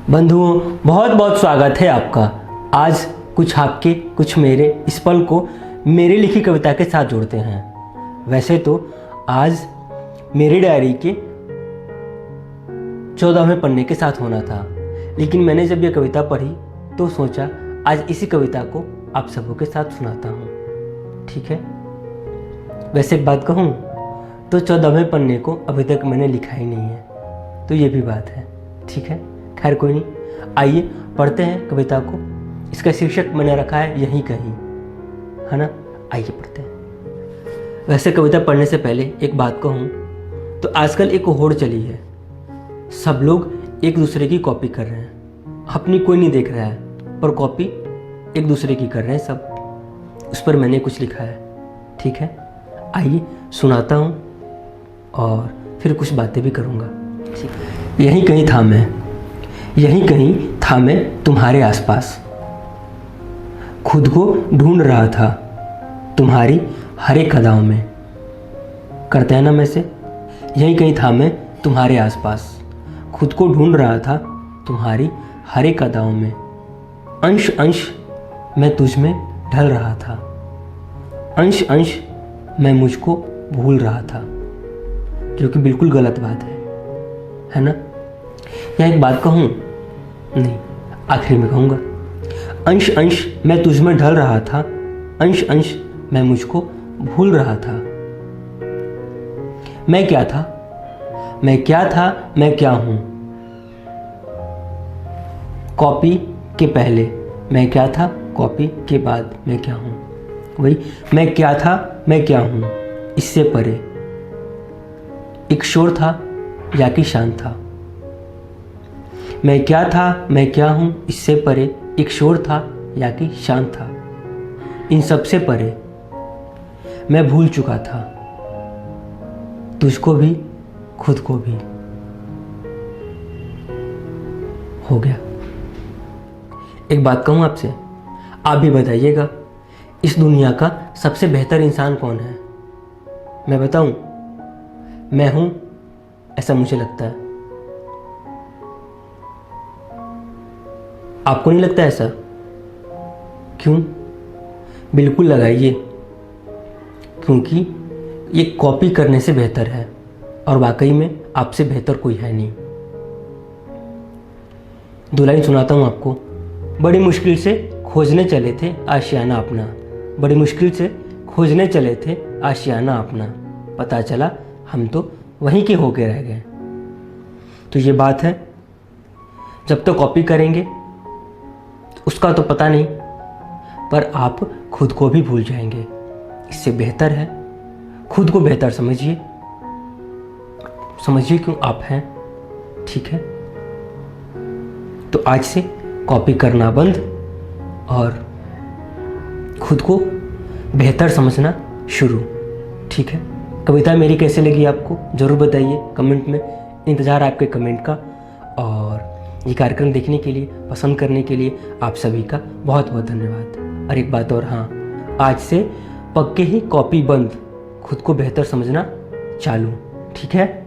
बंधुओं, बहुत बहुत स्वागत है आपका। आज कुछ आपके कुछ मेरे इस पल को मेरी लिखी कविता के साथ जोड़ते हैं। वैसे तो आज मेरी डायरी के 14वें पन्ने के साथ होना था, लेकिन मैंने जब यह कविता पढ़ी तो सोचा आज इसी कविता को आप सबों के साथ सुनाता हूँ। ठीक है। वैसे एक बात कहूँ तो 14वें पन्ने को अभी तक मैंने लिखा ही नहीं है, तो ये भी बात है। ठीक है, खैर कोई नहीं, आइए पढ़ते हैं कविता को। इसका शीर्षक मैंने रखा है यहीं कहीं, है ना। आइए पढ़ते हैं। वैसे कविता पढ़ने से पहले एक बात कहूँ तो आजकल एक होड़ चली है, सब लोग एक दूसरे की कॉपी कर रहे हैं। अपनी कोई नहीं देख रहा है, पर कॉपी एक दूसरे की कर रहे हैं सब। उस पर मैंने कुछ लिखा है। ठीक है, आइए सुनाता हूँ और फिर कुछ बातें भी करूँगा। ठीक है। यहीं कहीं था मैं, यहीं कहीं था मैं तुम्हारे आसपास, खुद को ढूंढ रहा था तुम्हारी हर एक अदाओं में। करते हैं ना मैं से। यहीं कहीं था मैं तुम्हारे आसपास, खुद को ढूंढ रहा था तुम्हारी हर एक अदाओं में। अंश अंश मैं तुझ में ढल रहा था, अंश अंश मैं मुझको भूल रहा था, जो कि बिल्कुल गलत बात है ना। या एक बात कहूँ, नहीं, आखिरी में कहूँगा। अंश अंश मैं तुझ में ढल रहा था, अंश अंश मैं मुझको भूल रहा था। मैं क्या था, मैं क्या था, मैं क्या हूँ। कॉपी के पहले मैं क्या था, कॉपी के बाद मैं क्या हूँ। वही मैं क्या था, मैं क्या हूँ, इससे परे एक शोर था या कि शांत था। मैं क्या था, मैं क्या हूँ, इससे परे एक शोर था या कि शांत था। इन सब से परे मैं भूल चुका था तुझको भी, खुद को भी। हो गया। एक बात कहूँ आपसे, आप भी बताइएगा इस दुनिया का सबसे बेहतर इंसान कौन है। मैं बताऊं, मैं हूं, ऐसा मुझे लगता है। आपको नहीं लगता ऐसा? क्यों? बिल्कुल लगाइए, क्योंकि ये कॉपी करने से बेहतर है, और वाकई में आपसे बेहतर कोई है नहीं। दो लाइन सुनाता हूं आपको। बड़ी मुश्किल से खोजने चले थे आशियाना अपना, बड़ी मुश्किल से खोजने चले थे आशियाना अपना, पता चला हम तो वहीं के होके रह गए। तो ये बात है, जब तक कॉपी करेंगे उसका तो पता नहीं, पर आप खुद को भी भूल जाएंगे। इससे बेहतर है खुद को बेहतर समझिए, समझिए क्यों आप हैं। ठीक है, तो आज से कॉपी करना बंद और खुद को बेहतर समझना शुरू। ठीक है, कविता मेरी कैसे लगी आपको ज़रूर बताइए कमेंट में। इंतज़ार आपके कमेंट का, और ये कार्यक्रम देखने के लिए, पसंद करने के लिए आप सभी का बहुत बहुत धन्यवाद। और एक बात और, हाँ, आज से पक्के ही कॉपी बंद, खुद को बेहतर समझना चालू। ठीक है।